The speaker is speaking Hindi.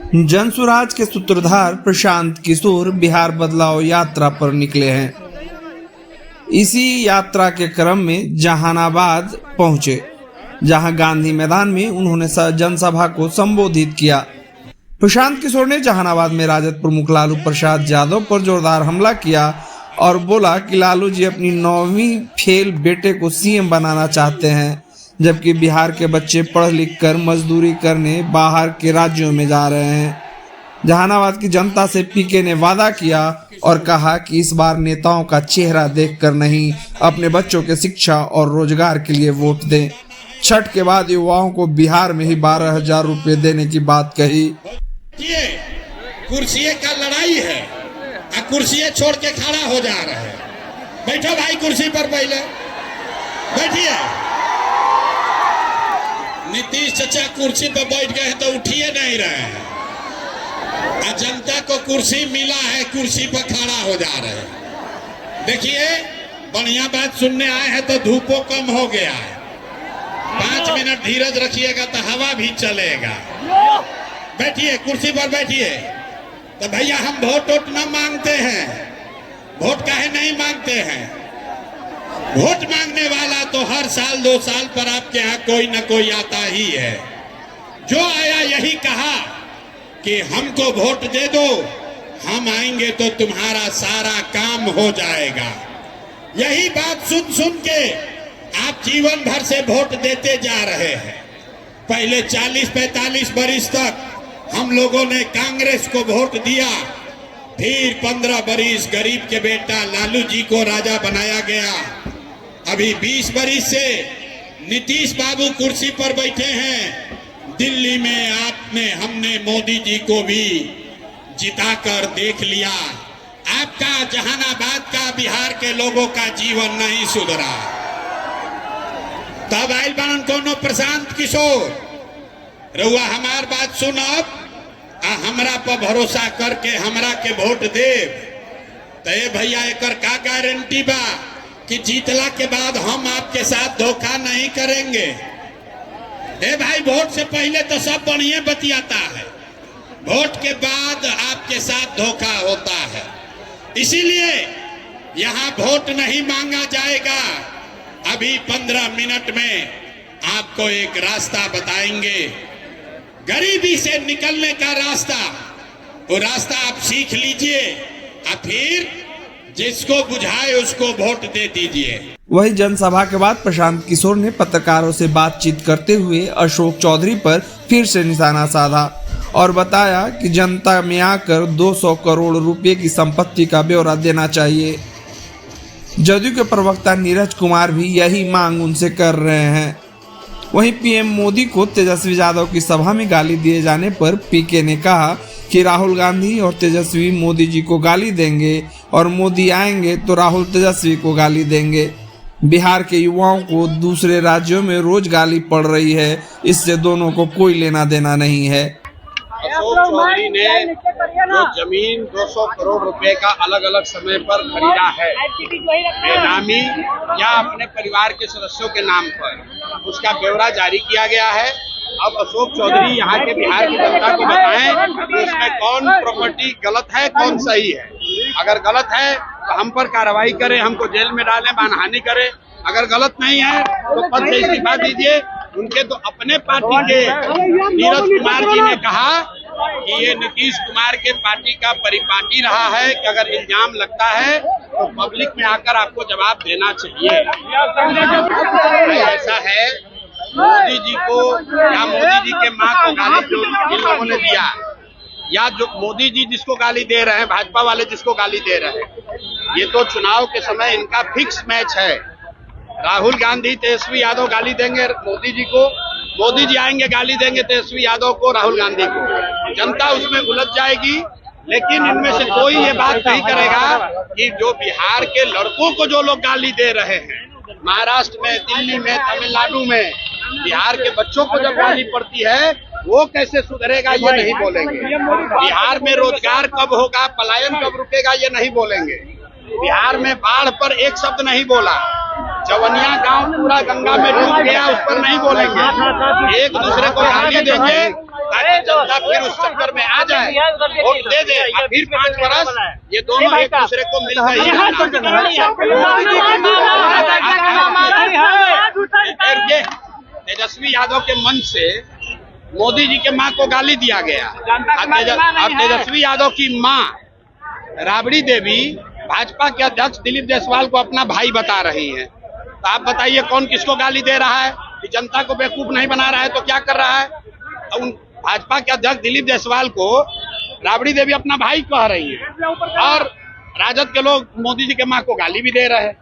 जनसुराज के सूत्रधार प्रशांत किशोर बिहार बदलाव यात्रा पर निकले हैं। इसी यात्रा के क्रम में जहानाबाद पहुंचे, जहां गांधी मैदान में उन्होंने जनसभा को संबोधित किया। प्रशांत किशोर ने जहानाबाद में राजद प्रमुख लालू प्रसाद यादव पर जोरदार हमला किया और बोला कि लालू जी अपनी 9वीं फेल बेटे को सीएम बनाना चाहते हैं, जबकि बिहार के बच्चे पढ़ लिख कर मजदूरी करने बाहर के राज्यों में जा रहे हैं। जहानाबाद की जनता से पीके ने वादा किया और कहा कि इस बार नेताओं का चेहरा देखकर नहीं, अपने बच्चों के शिक्षा और रोजगार के लिए वोट दें। छठ के बाद युवाओं को बिहार में ही 12,000 रुपए देने की बात कही। कुर्सी का लड़ाई है, कुर्सी छोड़ के खड़ा हो जा रहे हैं। बैठो भाई कुर्सी पर, पहले बैठिए। नीतीश चाचा कुर्सी पर बैठ गए हैं तो उठिए नहीं रहे हैं। जनता को कुर्सी मिला है, कुर्सी पर खड़ा हो जा रहे हैं। देखिए, बढ़िया बात सुनने आए हैं तो धूपो कम हो गया है। 5 मिनट धीरज रखिएगा तो हवा भी चलेगा। बैठिए कुर्सी पर, बैठिए। तो भैया हम वोट न मांगते हैं। वोट काहे नहीं मांगते हैं? वोट मांगने वाला तो हर साल 2 साल पर आपके यहाँ कोई न कोई आता ही है। जो आया यही कहा कि हमको वोट दे दो, हम आएंगे तो तुम्हारा सारा काम हो जाएगा। यही बात सुन सुन के आप जीवन भर से वोट देते जा रहे हैं। पहले 40-45 बरिस तक हम लोगों ने कांग्रेस को वोट दिया, फिर 15 बरिस गरीब के बेटा लालू जी को राजा बनाया गया। अभी 20 बरिस से नीतीश बाबू कुर्सी पर बैठे हैं। दिल्ली में हमने मोदी जी को भी जिताकर देख लिया। आपका जहानाबाद का, बिहार के लोगों का जीवन नहीं सुधरा। तब आयल बनन कोनो प्रशांत किशोर, रउआ हमार बात सुनब आ हमरा पर भरोसा करके हमरा के वोट देव, तो भैया एकर का गारंटी बा कि जीतला के बाद हम आपके साथ धोखा नहीं करेंगे? भाई, वोट से पहले तो सब बढ़िया बतियाता है, वोट के बाद आपके साथ धोखा होता है। इसीलिए यहाँ वोट नहीं मांगा जाएगा। अभी 15 मिनट में आपको एक रास्ता बताएंगे, गरीबी से निकलने का रास्ता। वो रास्ता आप सीख लीजिए और फिर जिसको बुझाए उसको वोट दे दीजिए। वही जनसभा के बाद प्रशांत किशोर ने पत्रकारों से बातचीत करते हुए अशोक चौधरी पर फिर से निशाना साधा और बताया कि जनता में आकर 200 करोड़ रुपए की संपत्ति का ब्यौरा देना चाहिए। जदयू के प्रवक्ता नीरज कुमार भी यही मांग उनसे कर रहे हैं। वहीं पीएम मोदी को तेजस्वी यादव की सभा में गाली दिए जाने पर पीके ने कहा कि राहुल गांधी और तेजस्वी मोदी जी को गाली देंगे और मोदी आएंगे तो राहुल तेजस्वी को गाली देंगे। बिहार के युवाओं को दूसरे राज्यों में रोज गाली पड़ रही है, इससे दोनों को कोई लेना देना नहीं है। अशोक चौधरी ने जो जमीन 200 करोड़ रुपए का अलग अलग समय पर खरीदा है, बेनामी या अपने परिवार के सदस्यों के नाम पर, उसका ब्यौरा जारी किया गया है। अब अशोक चौधरी यहाँ के बिहार की जनता को बताएं कि उसमें कौन प्रॉपर्टी गलत है, कौन सही है। अगर गलत है तो हम पर कार्रवाई करें, हमको जेल में डालें, मानहानि करें। अगर गलत नहीं है तो पद से इस्तीफा दीजिए। उनके तो अपने पार्टी के नीरज कुमार जी ने कहा कि ये नीतीश कुमार के पार्टी का परिपाटी रहा है कि अगर इल्जाम लगता है तो पब्लिक में आकर आपको जवाब देना चाहिए। ऐसा है, मोदी जी को या मोदी जी के मां को गाली जो इन लोगों ने दिया, या जो मोदी जी जिसको गाली दे रहे हैं, भाजपा वाले जिसको गाली दे रहे हैं, ये तो चुनाव के समय इनका फिक्स मैच है। राहुल गांधी तेजस्वी यादव गाली देंगे मोदी जी को, मोदी जी आएंगे गाली देंगे तेजस्वी यादव को, राहुल गांधी को। जनता उसमें उलझ जाएगी। लेकिन इनमें से कोई ये बात नहीं करेगा कि जो बिहार के लड़कों को जो लोग गाली दे रहे हैं, महाराष्ट्र में, दिल्ली में, तमिलनाडु में बिहार के बच्चों को जब गाली पड़ती है, वो कैसे सुधरेगा ये नहीं बोलेंगे। बिहार में रोजगार कब होगा, पलायन कब रुकेगा ये नहीं बोलेंगे। बिहार में बाढ़ पर एक शब्द नहीं बोला। चवनिया गांव पूरा गंगा में डूब गया, उस पर नहीं बोलेंगे। एक दूसरे को गाली देंगे, ताकि जनता फिर उस चक्कर में आ जाए, वोट दे दे और फिर 5 वर्ष ये दोनों एक दूसरे को मिलकर ही ये तेजस्वी यादव के मंच से मोदी जी के मां को गाली दिया गया। अब तेजस्वी यादव की मां राबड़ी देवी भाजपा के अध्यक्ष दिलीप जायसवाल को अपना भाई बता रही हैं। तो आप बताइए कौन किसको गाली दे रहा है? कि जनता को बेवकूफ नहीं बना रहा है तो क्या कर रहा है? उन भाजपा के अध्यक्ष दिलीप जायसवाल को राबड़ी देवी अपना भाई कह रही है और राजद के लोग मोदी जी के मां को गाली भी दे रहे हैं।